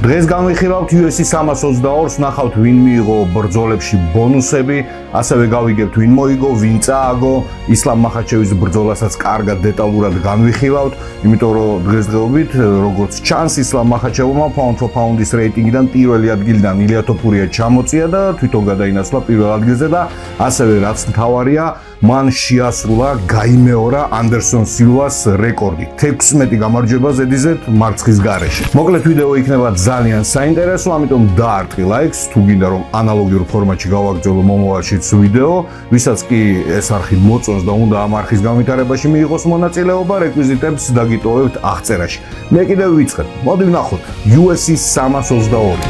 დღეს განვიხილავთ UFC 322-ს, ნახავთ ვინ მიიღო ბრძოლებში ბონუსები, ასევე გავიგებთ ვინ მოიგო, ვინ წააგო, ისლამ მახაჩევის ბრძოლასაც კარგად დეტალურად განვიხილავთ, იმიტომ რომ დღესდღეობით როგორც ჩანს ისლამ მახაჩევმა pound for pound-ის რეიტინგიდან პირველი ადგილიდან ილია თოფურია ჩამოწია და თვითონ გადაინაცვლა პირველ ადგილზე და ასევე რაც მთავარია მან შეასრულა გაიმეორა anderson silva-ს რეკორდი 16 გამარჯვება ზედიზედ მარცხის გარეშე. მოკლედ ვიდეო იქნება ძალიან საინტერესო, ამიტომ დაარტყი ლაიქს თუ გინდა რომ ანალოგიურ ფორმატში გავაგრძელო მომავალშიც ვიდეო, ვისაც კი ეს არხი მოწონს და უნდა ამ არხის განვითარებაში მიიღოს მონაწილეობა, რეკვიზიტებს დაგიტოვებთ აღწერაში. მე კიდევ ვიწყებ. მოდი ვნახოთ UFC 322.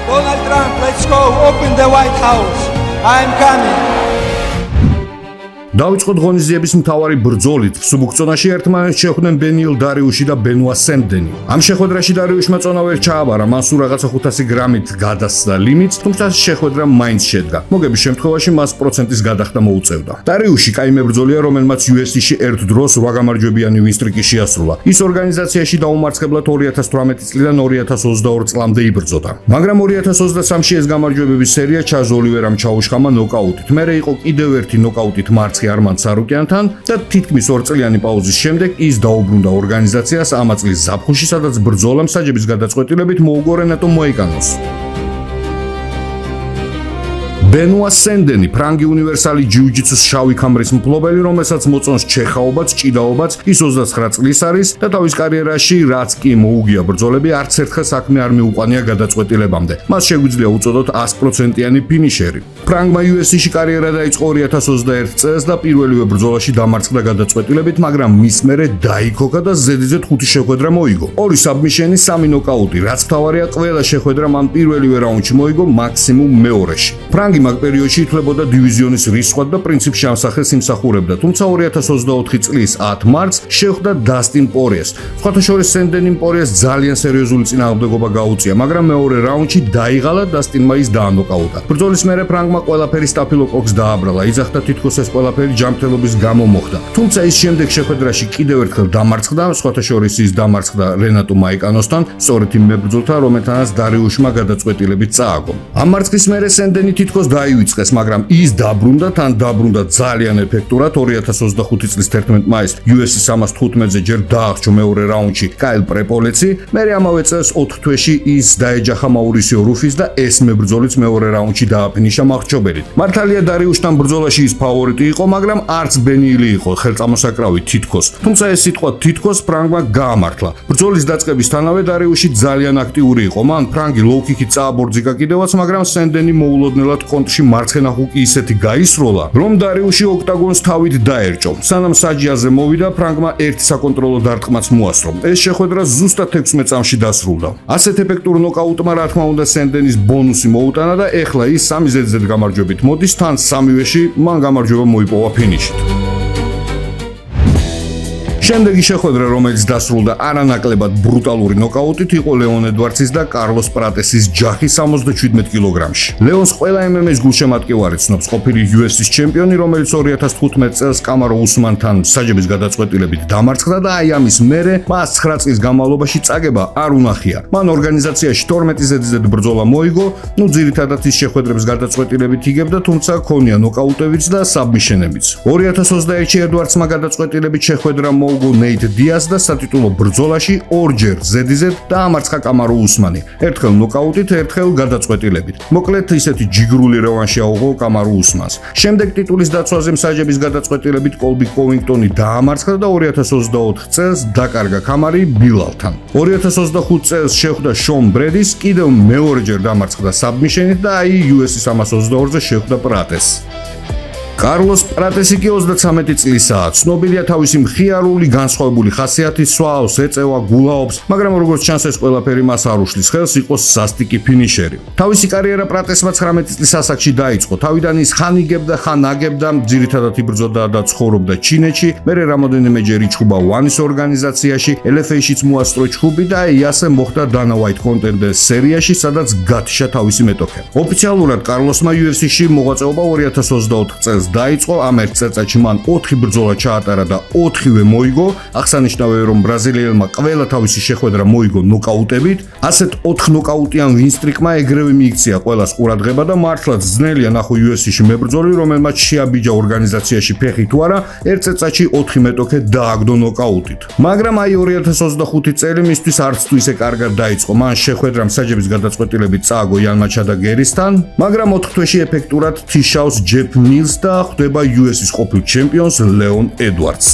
Donald Trump, let's go open the White House. I'm coming. დავიწყოთ ღონისძიების მთავარი ბრძოლით. სუბუქცონაში ერთმანეთს შეხვდნენ ბენიილ დარიუში და ბენუა სენდენი. ამ შეხვედრაში დარიუშმა წონა ვერ ჩააბარა, მას რაღაცა 500 გრამით გადასცდა ლიმიტს, თუმცა შეხვედრა მაინც შედგა. მოგების შემთხვევაში მას პროცენტის გადახდა მოუწევდა. დარიუში კაი მებრძოლია, რომელმაც UFC-ში ერთ დროს 8 გამარჯვებიანი ვინსტრიკი შეასრულა. ის ორგანიზაციაში დაუმარცხებლად 2018 წლიდან 2022 წლამდე იბრძოდა. მაგრამ 2023-ში ეს გამარჯვებების სერია ჩაზ ოლივერამ ჩაუშხამა ნოკაუტით. მერე იყო კიდევ ერთი ნოკაუტით მარცხი Arman Tsarukyan-თან და თითქმის 2 წლიანი პაუზის შემდეგ ის დაუბრუნდა ორგანიზაციას ამ წლის ზაფხულში, სადაც ბრძოლა მსაჯების გადაწყვეტილებით მოუგო რენატო მოიკანოს. ბენუა სენდენი, ფრანგი უნივერსალი ჯიუ-ჯიტსუს შავი ქამრის მფლობელი, რომელსაც მოწონს ჩეხაობაც, ჭიდაობაც, ის 29 წლის არის და თავის კარიერაში რაც კი მოუგია ბრძოლები, არც ერთხელ საქმე არ მიუყვანია გადაწყვეტილებამდე. მას შეგვიძლია უწოდოთ 100%-იანი ფინიშერი. ფრანგმა UFC-ში კარიერა დაიწყო 2021 წელს და პირველივე ბრძოლაში დამარცხდა გადაწყვეტილებით, მაგრამ მის მერე დაიქოქა და ზედიზედ 5 შეხვედრა მოიგო. 2 საბმიშენი, 3 ნოკაუტი, რაც მთავარია, ყველა შეხვედრა მან პირველივე რაუნდში მოიგო, მაქსიმუმ მეორეში. ფრანგი მაგ პერიოდში ითვლებოდა დივიზიონის რისხვად და პრინციპში ამ სახელს იმსახურებდა, თუმცა 2024 წლის 10 მარტს შეხვდა დასტინ პორიეს. სხვათა შორის სენდენიმ პორიეს ძალიან სერიოზული წინააღმდეგობა გაუწია, მაგრამ მეორე რაუნდში დაიღალა დასტინმა ის დაანოკაუტა. ბრძოლის მერე ფრანგმა ყველაფერი სტაფილოკოკს დააბრალა, იძახდა თითქოს ეს ყველაფერი ჯანმრთელობის გამო მოხდა. თუმცა ის შემდეგ შეხვედრაში კიდევ ერთხელ დამარცხდა, სხვათა შორის ის დამარცხდა რენატო მაიკანოსთან, სწორედ იმ მებრძოლთან, რომელთანაც დარიუშმა გადაწყვეტილებით წააგო. ამ მარცხის მერე სენდენი თითქოს დაივიწყეს, მაგრამ ის დაბრუნდა, თან დაბრუნდა ძალიან ეფექტურად 2025 წლის 11 მაისს UFC 315-ზე ჯერ დააღწია მეორე რაუნდში კაილ პრეპოლეცი, მერე ამავე წელს 4 თვეში ის დაეჯახა მაურისიო რუფის და ეს მებრძოლიც მეორე რაუნდში დააფინიშა მახრჩობელით. მართალია დარიუშთან ბრძოლაში ის ფავორიტი იყო, მაგრამ არც ბენიილი იყო ხელწამოსაკრავი თითქოს. თუმცა ეს სიტყვა თითქოს ფრანგმა გაამართლა. ბრძოლის დაწყებისთანავე დარიუში ძალიან აქტიური იყო. მან ფრანგი ლოუ-კიკით წააბორძიკა კიდევაც, მაგრამ სენდენი მოულოდნელად კონტრში მარცხენა ჰუკი ისეთი გაისროლა, რომ დარიუში ოქტაგონს თავით დაერჭო. სანამ საჯიაზე მოვიდა, ფრანგმა ერთი საკონტროლო დარტყმაც მოასწრო. ეს შეხვედრა ზუსტად 16 წამში დასრულდა. ასეთ ეფექტურ ნოკაუტმა რა თქმა უნდა სენდენის ბონუსი მოუტანა და ეხლა ის 3 ზედიზედ გამარჯვებით მოდის, თან 3-ვეში მან გამარჯვება მოიპოვა ფინიშით. შემდეგი შეხვედრა, რომელიც დასრულდა არანაკლებად ბრუტალური ნოკაუტით, იყო ლეონ ედვარდსის და კარლოს პრატესის ჯახი 77 კილოგრამში. ლეონს ყველა MMA-ის გულშემატკივარი ცნობს, ყოფილი UFC-ის ჩემპიონი, რომელიც 2015 წელს კამარო უსმანთან საჯების გადაწყვეტილებით დამარცხდა და აი ამის მერე მას 9 წლის განმავლობაში წაგება არ უნახია. მან ორგანიზაციაში 12 ზედიზედ ბრძოლა მოიგო, ძირითადად ის შეხვედრებს გადაწყვეტილებით იგებდა, თუმცა ქონია ნოკაუტებიც და საბმიშენებიც. 2021-ში ედვარდსმა გადაწყვეტილებით შეხვედრა ნეით დიას და სატიტულო ბრძოლაში 2 ჯერ ზედიზედ დაამარცხა კამარო უსმანი. ერთხელ ნოკაუტით, ერთხელ გადაწყვეტილებით. მოკლედ ისეთი ჯიგრული რევანში აუღო კამარო უსმანს. შემდეგ ტიტულის დაცვაზე მსაჯების გადაწყვეტილებით კოლბი კოვინგტონი დაამარცხა და 2024 წელს დაკარგა კამარი ბილალთან. 2025 წელს შეხვდა შონ ბრედის, კიდევ მეორეჯერ დამარცხდა საბმიშენით და აი UFC 322-ზე შეხვდა პრატესს. კარლოს პრატესი კი 33 წლისაა. ცნობილია თავისი მხიარული, განსხვავებული ხასიათით, სვაავს, ეწევა, გულაობს, მაგრამ როგორც ჩანს ეს ყველაფერი მას არ უშლის ხელს იყოს სასტიკი ფინიშერი. თავისი კარიერა პრატესმა 19 წლის ასაკში დაიწყო. თავიდან ის ხან იგებდა, ხან აგებდა, ძირითადად იბრძოდა და ცხოვრობდა ჩინეთში, მერე რამოდენიმეჯერ იჩხუბა ვანის ორგანიზაციაში, LFA-შიც მოასწრო ჩხუბი და ასე მოხდა Dana White Contender სერიაში, სადაც გათიშა თავისი მეტოქე. ოფიციალურად კარლოსმა UFC-ში მოღვაწეობა 2024 წელს დაიწყო, ამ ერთ წელიწადში მან 4 ბრძოლა ჩაატარა და 4-ვე მოიგო. აღსანიშნავია, რომ ბრაზილიელმა ყველა თავისი შეხვედრა მოიგო ნოკაუტებით. ასეთ 4 ნოკაუტიან ვინსტრიკმა ეგრევე მიიქცია ყველას ყურადღება და მართლაც ძნელია ნახო UFC-ში მებრძოლი, რომელმაც შეაბიჯა ორგანიზაციაში ფეხი თუ არა, ერთ წელიწადში 4 მეტოქე დააგდო ნოკაუტით. მაგრამ აი 2025 წელი მისთვის არც თუ ისე კარგად დაიწყო. მან შეხვედრა მსაჯების გადაწყვეტილებით წააგო იან მაჩადა გერისთან, მაგრამ 4 თვეში ეფექტურად თიშავს ჯეფ მილს და ხვდება UFC-ის ყოფილ ჩემპიონს ლეონ ედვარდს.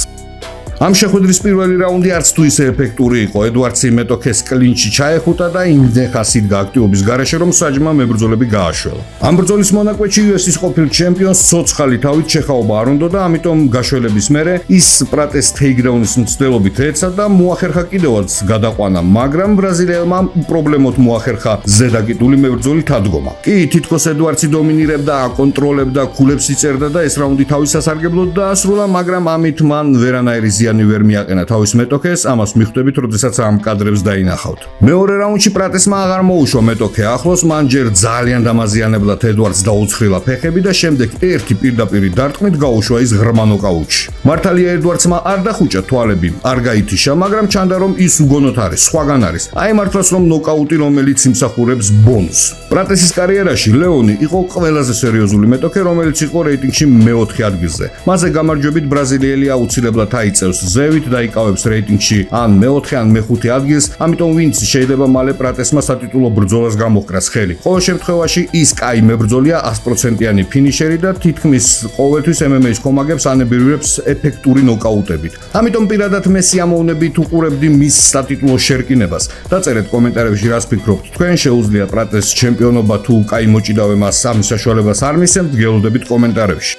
ამ შეხვედრის პირველი რაუნდი არც თუ ისე ეფექტური იყო. ედვარდსი მეტოქეს კლინჩი ჩაეხუტა და იმდენ ხასით გააქტიობის გარეშე, რომ საჯმა მებრძოლები გააშველა. ამ ბრძოლის მონაკვეთში UFC-ის ყოფილ ჩემპიონს ცოცხალი თავით შეხაობა არ უნდა და ამიტომ გაშველების მერე ის პრატეს თეიქდაუნის მცდელობით ეცა და მოახერხა კიდევაც გადაყვანა, მაგრამ ბრაზილიელმა პრობლემოთ მოახერხა ზედაკიტული მებრძოლი თადგომა. კი, თითქოს ედვარდსი დომინირებდა, აკონტროლებდა, ქულებს იწერდა და ეს რაუნდი თავის სასარგებლოდ დაასრულა, მაგრამ ამით მან ვერანაირი ვერ მიაყენა თავის მეტოქეს, ამას მიხვდებით, როდესაც ამ კადრებს დაინახავთ. მეორე რაუნდში პრატესმა აღარ მოუშვა მეტოქე ახლოს, მან ჯერ ძალიან დამაზიანებლად ედვარდს დაუცხრილა ფეხები და შემდეგ ერთი პირდაპირი დარტყმით გაუშვა ის ღრმა ნოკაუტში. მართალია ედვარდსმა არ დახუჭა თვალები, არ გაითიშა, მაგრამ ჩანდა რომ ის უგონოდ არის, სხვაგან არის. აი მართლაც რომ ნოკაუტი, რომელიც იმსახურებს ბონუსს. პრატესის კარიერაში ლეონი იყო ყველაზე სერიოზული მეტოქე, რომელიც იყო რეიტინგში მე-4 ადგილზე. მასზე გამარჯვებით ბრაზილიელი აუცილებლად აიწევს ზევით დაიკავებს რეიტინგში ან მე-4 ან მე-5 ადგილს, ამიტომ ვინც შეიძლება მალე პრატესმა სატიტულო ბრძოლას გამოჰკრას ხელი. ყოველ შემთხვევაში ის კაი მებრძოლია 100%-იანი ფინიშერი და თითქმის ყოველთვის MMA-ის კომაგებს ანებირებს ეფექტური ნოკაუტებით. ამიტომ პირადად მე სიამოვნებით უყურებდი მის სატიტულო შერკინებას. დაწერეთ კომენტარებში რას ფიქრობთ თქვენ, შეუძლია პრატესს ჩემპიონობა თუ კაი მოჭიდავე მას სამის საშუალებას არ მისცემთ, გელოდებით კომენტარებში.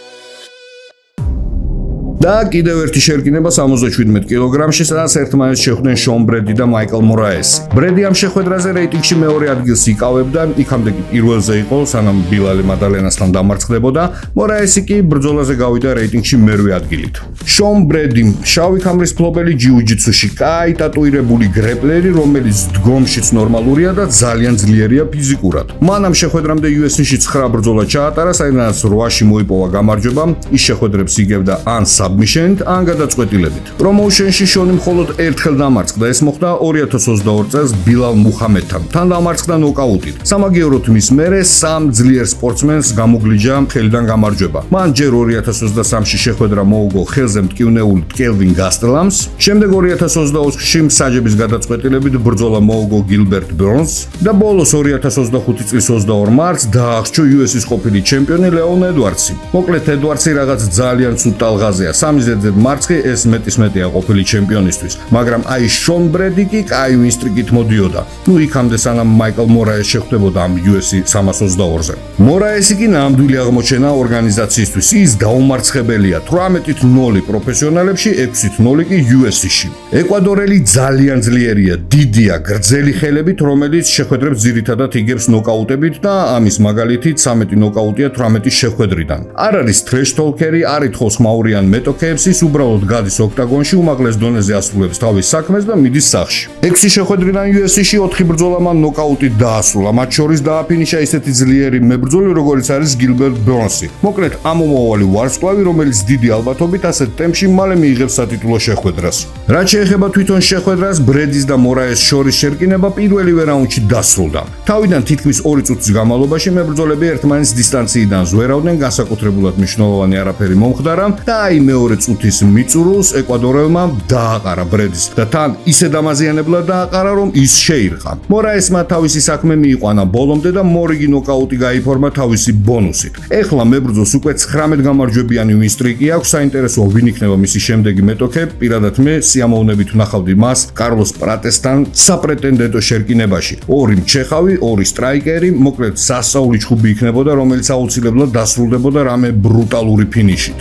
და კიდევ ერთი შერკინება 77 კილოგრამში, სადაც ერთმანეთს შეხვდნენ შონ ბრედი და მაიკლ მორაესი. ბრედი ამ შეხვედრაზე რეიტინგში მეორე ადგილს იკავებდა, იქამდე კი პირველზე იყო, სანამ ბილალი მადალენასთან დამარცხდებოდა. მორაესი კი ბრძოლაზე გავიდა რეიტინგში მერვე ადგილით. შონ ბრედი შავი ქამრის ფლობელი ჯიუ-ჯიტსუში, კაი ტატუირებული გრეპლერი, რომელიც დგომშიც ნორმალურია და ძალიან ძლიერია ფიზიკურად. მან ამ შეხვედრამდე UFC-ში 9 ბრძოლა ჩაატარა, საიდანაც 8-ში მოიპოვა გამარჯვება. ის შეხვედრებს იგებდა ან submission-ით ან გადაწყვეტილებით. პრომოუშენში შონი მხოლოდ ერთხელ დამარცხდა, ეს მოხდა 2022 წელს ბილალ მუჰამედთან. თან დამარცხდა ნოკაუტით. სამაგიეროდ მის მერე სამ ძლიერ სპორტსმენს გამოგლიჯა ხელიდან გამარჯვება. მან ჯერ 2023-ში შეხვედრა მოუგო ხელზე მტკივნეულ კელვინ გასტელამს, შემდეგ 2024-ში მსაჯების გადაწყვეტილებით ბრძოლა მოუგო გილბერტ ბერნს და ბოლოს 2025 წლის 22 მარტს დააღწია UFC-ის ყოფილი ჩემპიონი ლეონ ედვარდსი. მოკლედ ედვარდსი რაღაც ძალიან ცუდ ტალღაზეა. სამიზედზე მარცხი ეს მეტისმეტია ყოფილი ჩემპიონისთვის, მაგრამ აი შონ ბრედი კი კაი ვინსტრიკით მოდიოდა. ნუ იქამდე სანამ მაიკლ მორაეს შეხვდებოდა ამ UFC 322-ზე. მორაესი კი ნამდვილი აღმოჩენა ორგანიზაციისთვის. ის დაუმარცხებელია 18-0 პროფესიონალებში, 6-0 კი UFC-ში. ეკვადორელი ძალიან ძლიერია, დიდია, გრძელი ხელებით, რომელიც შეხვედრებს ძირითადად იგებს ნოკაუტებით და ამის მაგალითი 13 ნოკაუტია 18 შეხვედრიდან. არ არის ტრეშ თოლკერი, არ ითხოვს ხმაურიან მეტოქეებს, ის უბრალოდ გადის ოქტაგონში, უმაღლეს დონეზე ასრულებს თავის საქმეს და მიდის სახლში. 6 შეხვედრიდან UFC-ში 4 ბრძოლა მან ნოკაუტით დაასრულა, მათ შორის დააფინიშა ისეთი ძლიერი მებრძოლი, როგორიც არის გილბერტ ბერნსი. მოკლედ, ამომავალი ვარსკვლავი, რომელიც დიდი ალბათობით ასეთ ტემპში მალე მიიღებს სატიტულო შეხვედრას. რაც შეეხება თვითონ შეხვედრას, ბრედის და მორაეს შორის შერკინება პირველივე რაუნდში დასრულდა. თავიდან თითქმის 2 წუთის განმავლობაში მებრძოლები ერთმანეთს დისტანციიდან ზვერავდნენ, განსაკუთრებულად მნიშვნელოვანი არაფერი მომხდარა და აი მეორე წუთის მიწურულს ეკვადორელმა დააყარა ბრედის და თან ისე დამაზიანებლად დააყარა, რომ ის შეირყა. მორაესმა თავისი საქმე მიიყვანა ბოლომდე და მორიგი ნოკაუტი გაიფორმა თავისი ბონუსით. ეხლა მებრძოლს უკვე 19 გამარჯვებიანი ვინსტრიკი აქვს, საინტერესოა ვინ იქნება მისი შემდეგი მეტოქე. პირადად მე სიამოვნებით ვნახავდი მას კარლოს პრატესთან საპრეტენდენტო შერკინებაში. 2 მჩეხავი, 2 სტრაიკერი, მოკლედ სასწაული ჩხუბი იქნებოდა, რომელიც აუცილებლად დასრულდებოდა რამე ბრუტალური ფინიშით.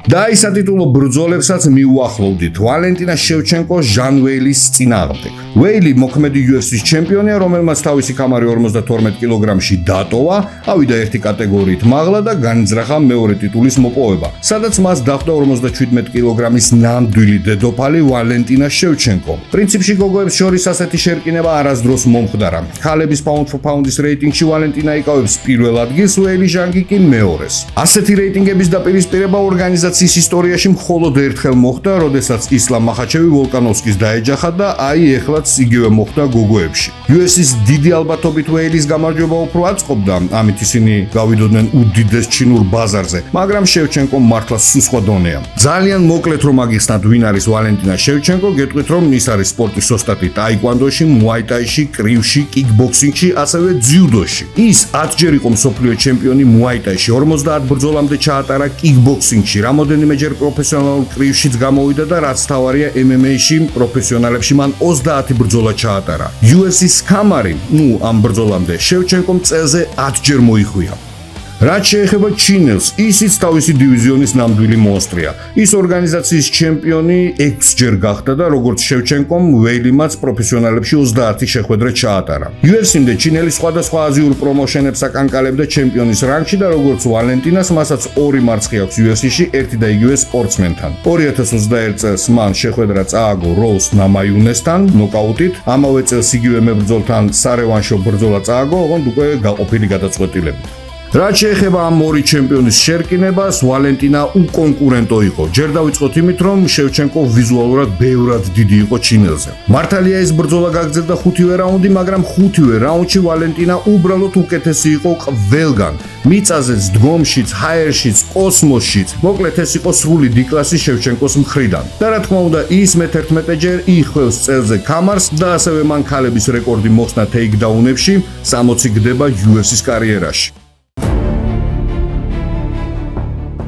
და ის სატიტულო ბრძოლებსაც მიუახლოვდით ვალენტინა შევჩენკოს ჟან ვეილის წინააღმდეგ. ვეილი მოქმედი UFC-ის ჩემპიონია, რომელმაც თავისი კამარი 52 კილოგრამში დატოვა, ავიდა ერთი კატეგორიით მაღლა და განიზრახა მეორე ტიტულის მოპოვება, სადაც მას დახვდა 57 კილოგრამის ნამდვილი დედოფალი ვალენტინა შევჩენკო. პრინციპში გოგოებს შორის ასეთი შერკინება არასდროს მომხდარა. ქალების pound for pound-ის რეიტინგში ვალენტინა იკავებს პირველ ადგილს, ვეილი ჟანგი კი მეორეს. ასეთი რეიტინგების დაპირისპირება ორგანიზაციის ისტორიაში მხოლოდ ერთხელ მოხდა, როდესაც ისლამ მახაჩევი ვოლკანოვსკის დაეჯახა და აი ეხლაც იგივე მოხდა გოგოებში. UFC-ის დიდი ალბათობით ვეილის გამარჯვება უფრო აწყობდა, ამით ისინი გავიდოდნენ უდიდეს ჩინურ ბაზარზე, მაგრამ შევჩენკომ მართლა სულ სხვა დონეა. ძალიან მოკლედ რომ აგიხსნათ ვინ არის ვალენტინა შევჩენკო, გეტყვით რომ ის არის სპორტის ოსტატი ტაიკვანდოში, მუაიტაიში, კრივში, კიკბოქსინგში, ასევე ძიუდოში. ის 10 ჯერ იყო მსოფლიო ჩემპიონი მუაიტაიში, 50 ბრძოლამდე ჩაატარა კიკბოქსინგში, რამოდენიმეჯერ პროფესიონალურ კრივშიც გამოვიდა და რაც თავარია MMA-ში პროფესიონალებში მან 30 ბრძოლა ჩაატარა. UFC-ის კამარი, ამ ბრძოლამდე შევჩენკომ წელზე 10 ჯერ მოიხვია. რაც შეეხება ჩინელს, ისიც თავისი დივიზიონის ნამდვილი მონსტრია. ის ორგანიზაციის ჩემპიონი 6 ჯერ გახდა და როგორც შევჩენკომ, ვეილიმაც პროფესიონალებში 30 შეხვედრა ჩაატარა. UFC-მდე ჩინელი სხვადასხვა აზიურ პრომოშენებს აკანკალებდა ჩემპიონის რანგში და როგორც ვალენტინას, მასაც 2 მარცხი აქვს UFC-ში ერთი და იგივე სპორტსმენთან. 2021 წელს მან შეხვედრა წააგო როუს ნამაიუნესთან ნოკაუტით, ამავე წელს იგივე მებრძოლთან სარევანშო ბრძოლა წააგო, ოღონდ უკვე გაყოფილი გადაწყვეტილებით. რაც შეეხება ამ ორი ჩემპიონის შერკინებას, ვალენტინა უკონკურენტო იყო. ჯერ დავიწყოთ იმით, რომ შევჩენკო ვიზუალურად ბევრად დიდი იყო ჩინელზე. მართალია ეს ბრძოლა გაგრძელდა 5-ვე რაუნდი, მაგრამ 5-ვე რაუნდში ვალენტინა უბრალოდ უკეთესი იყო ყველგან. მიწაზეც, დგომშიც, ჰაერშიც, კოსმოსშიც. მოკლედ ეს იყო სრული დიკლასი შევჩენკოს მხრიდან. და რა თქმა უნდა, ის მე-11 ჯერ იხევს წელზე კამარს და ასევე მან ქალების რეკორდი მოხსნა ტეიქდაუნებში, 60 გდება UFC-ის კარიერაში.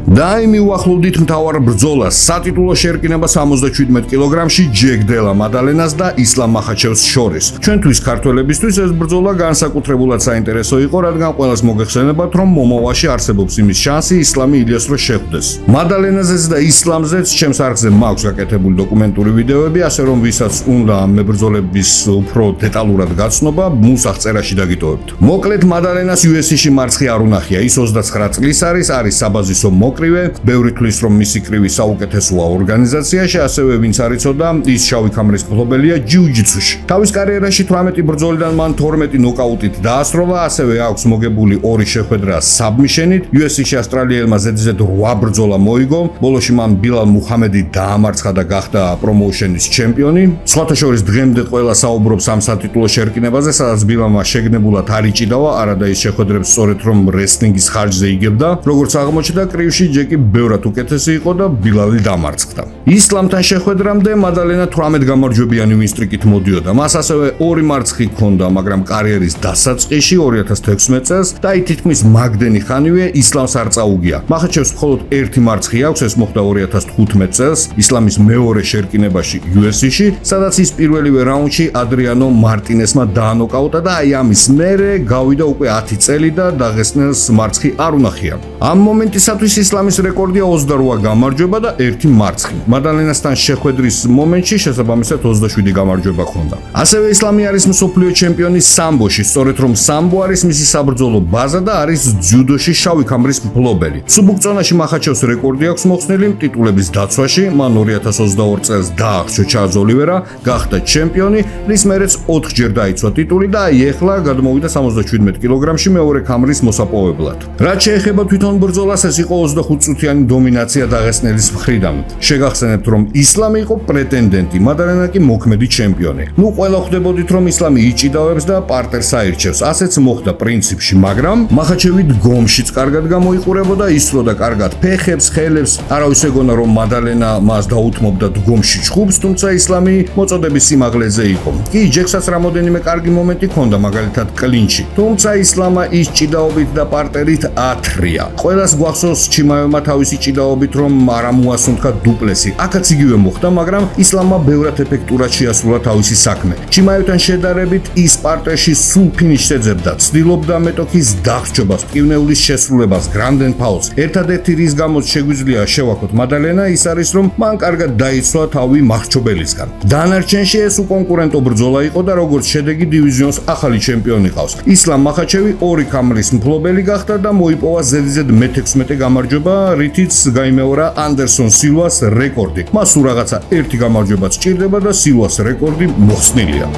და მიუახლოვდით მთავარ ბრძოლას, სატიტულო შერკინება 77 კილოგრამში ჯეკ დელა მადალენას და ისლამ მახაჩევს შორის. ჩვენთვის ქართველებისთვის ეს ბრძოლა განსაკუთრებულად საინტერესო იყო, რადგან ყველას მოგეხსენებათ, რომ მომავალში არსებობს იმის შანსი ისლამი ილიას რო შეხვდეს. მადალენაზეც და ისლამზეც ჩემს არხზე მაქვს გაკეთებული დოკუმენტური ვიდეოები, ასე რომ ვისაც უნდა მებრძოლების უფრო დეტალურად გაცნობა, მუსახ წერაში დაგიტოვებთ. მოკლედ მადალენას UFC-ში მარცხი არ უნახია, ის 29 წლის არის საბაზისო ბევრი თვლის რომ მისი კრივი საუკეთესოა ორგანიზაციაში, ასევე ვინც არ იცოდა, ის შავი ქამრის მფლობელია ჯიუ-ჯიტსუში. თავის კარიერაში 18 ბრძოლიდან მან 12 ნოკაუტით დაასრულა, ასევე აქვს მოგებული 2 შეხვედრა საბმიშენით. UFC-ში ავსტრალიელმა ზედიზედ 8 ბრძოლა მოიგო. ბოლოში მან ბილალ მუჰამედი დაამარცხა და გახდა პრომოუშენის ჩემპიონი. სხვათა შორის დღემდე ყველა საუბრობს ამ სატიტულო შერკინებაზე, სადაც ბილალმა შეგნებულად არ იჭიდავა, არადა ის შეხვედრებს სწორედ რომ რესლინგის ხარჯზე იგებდა. როგორც აღმოჩნდა, კრივში ჯეკი ბევრად უკეთესი იყო და ბილალი დამარცხდა. ისლამთან შეხვედრამდე მადალენა 18 გამარჯვებიანი ვინსტრიკით მოდიოდა. მას ასევე 2 მარცხი ჰქონდა, მაგრამ კარიერის დასაწყისში 2016 წელს და თითქმის მაგდენი ხანივე ისლამს არ წაუგია. მახაჩევს მხოლოდ 1 მარცხი აქვს, ეს მოხდა 2015 წელს ისლამის მეორე შერკინებაში UFC-ში, სადაც ის პირველივე რაუნდში ადრიანო მარტინესმა დაანოკაუტა და აი ამის მერე გავიდა უკვე 10 წელი და დაღესტნელს მარცხი არ უნახია. ამ მომენტისათვის ისლამის რეკორდია 28 გამარჯვება და 1 მარცხი. მადალენასთან შეხვედრის მომენტში შესაბამისად 27 გამარჯვება ჰქონდა. ასევე ისლამი არის მსოფლიო ჩემპიონი სამბოში, სწორედ რომ სამბო არის მისი საბრძოლო ბაზა და არის ძიუდოში შავი ქამრის მფლობელი. სუბუქწონაში მახაჩევს რეკორდი აქვს მოხსნილი ტიტულების დაცვაში, მან 2022 წელს დაახრჩა ჩარლზ ოლივერა, გახდა ჩემპიონი, რის მერეც 4 ჯერ დაიცვა ტიტული და აი ეხლა გადმოვიდა 77 კილოგრამში მეორე ქამრის მოსაპოვებლად. რაც შეეხება თვითონ ბრძოლას, ეს იყო 25 წუთიანი დომინაცია დაღესტნელის მხრიდან. შეგახსენებთ, რომ ისლამი იყო პრეტენდენტი, მადალენა კი მოქმედი ჩემპიონი. ყველა ხვდებოდით, რომ ისლამი იჭიდავებს და პარტერს აირჩევს. ასეც მოხდა პრინციპში, მაგრამ მახაჩევი დგომშიც კარგად გამოიყურებოდა, ისროდა კარგად ფეხებს, ხელებს. არავის ეგონა, რომ მადალენა მას დაუთმობდა დგომში ჩხუბს, თუმცა ისლამი მოწოდების სიმაღლეზე იყო. კი, ჯეკსაც რამოდენიმე კარგი მომენტი ჰქონდა, მაგალითად კლინჩი. თუმცა ისლამა ის ჭიდაობით და პარტერით ათრია. ყველას გვახსოვს ჩიმა ისლამელმა თავისი ჭიდაობით რომ არ ამოასუნთქა დუპლესი. აქაც იგივე მოხდა, მაგრამ ისლამმა ბევრად ეფექტურად შეასრულა თავისი საქმე. ჩიმაევთან შედარებით ის პარტიაში სულ ფინიშს ეძებდა, ცდილობდა მეტოქის დახჭობას, მტკივნეულის შესრულებას, გრანდენ ფაულს. ერთადერთი რის გამოც შეგვიძლია შევაქოთ მადალენა ის არის რომ მან კარგად დაიცვა თავი მარჩობელისგან. დანარჩენში ეს უკონკურენტო ბრძოლა იყო და როგორც შედეგი დივიზიონს ახალი ჩემპიონი ყავს. ისლამ მახაჩევი 2 ქამრის მფლობელი გახდა და მოიპოვა ზედიზედ მე-16 გამარჯვება, რითიც გაიმეორა anderson silva-ს რეკორდი. მას სულ რაღაცა 1 გამარჯვებაც სჭირდება და silva-ს რეკორდი მოხსნილია.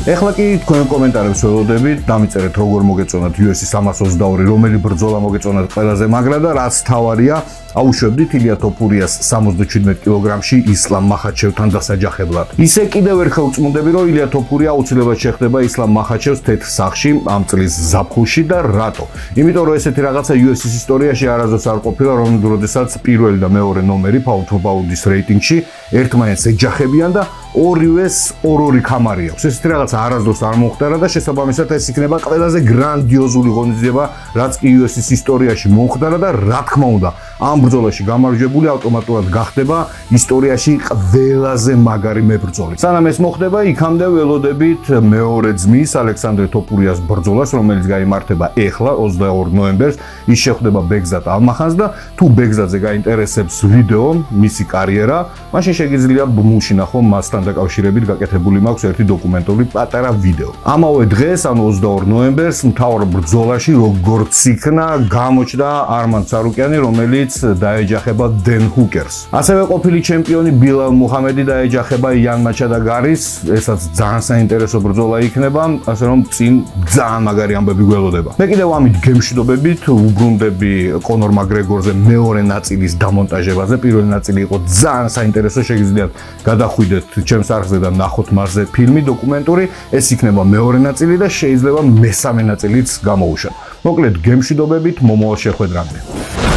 ეხლა კი თქვენ კომენტარებს ველოდებით, დამიწერეთ როგორ მოგეწონათ UFC 322, რომელი ბრძოლა მოგეწონათ ყველაზე მაგრა და რაც თავარია, აუშვებდით ილია თოფურიას 77 კილოგრამში ისლამ მახაჩევთან დასაჯახებლად. ისე კიდევ ერთხელ ვწმუნდები, რომ ილია თოფურია აუცილებლად შეხდება ისლამ მახაჩევს თეთრ სახში ამ წლის ზაფხულში და რატო? იმიტომ რომ ესეთი რაღაცა UFC-ს ისტორიაში არასდროს არ ყოფილა, როდესაც პირველი და მეორე ნომერი ფაულ თუ ბაუდის რეიტინგში ერთმანეთს ეჯახებიან და ორივეს 2-2 ქამარი აქვს. ესეთი რაღაცა არასდროს არ მოხდარა და შესაბამისად ეს იქნება ყველაზე გრანდიოზული ღონისძიება, რაც კი UFC-ს ისტორიაში მომხდარა და რა თქმა უნდა, ამ ბრძოლაში გამარჯვებული ავტომატურად გახდება ისტორიაში ყველაზე მაგარი მებრძოლი. სანამ ეს მოხდება, იქამდე ველოდებით მეორე ძმის ალექსანდრე თოფურიას ბრძოლას, რომელიც გაიმართება ეხლა 22 ნოემბერს. ის შეხვდება ბეგზად ალმახანს და თუ ბეგზადზე გაინტერესებს ვიდეო მისი კარიერა, მაშინ შეგიძლია ბმულში ნახო მასთან დაკავშირებით გაკეთებული მაქვს ერთი დოკუმენტური პატარა ვიდეო. ამავე დღეს, ანუ 22 ნოემბერს, მთავარ ბრძოლაში როგორც იქნა გამოჩნდა არმან ცარუკიანი, რომელიც დაეჯახება დენ ჰუკერს. ასევე ყოფილი ჩემპიონი ბილალ მუჰამედი დაეჯახება იან მაჩადაგარის, ესაც ძალიან საინტერესო ბრძოლა იქნება, ასე რომ წინ ძალიან მაგარი ამბები გველოდება. მე კიდევ ამით გემშვიდობებით უბრუნდები კონორ მაკგრეგორზე მეორე ნაწილის დამონტაჟებაზე. პირველი ნაწილი იყო ძალიან საინტერესო, შეგიძლიათ გადახვიდეთ ჩემს არხზე და ნახოთ მასზე ფილმი დოკუმენტური. ეს იქნება მეორე ნაწილი და შეიძლება მესამე ნაწილიც გამოუშვათ. მოკლედ გემშვიდობებით მომავალ შეხვედრამდე.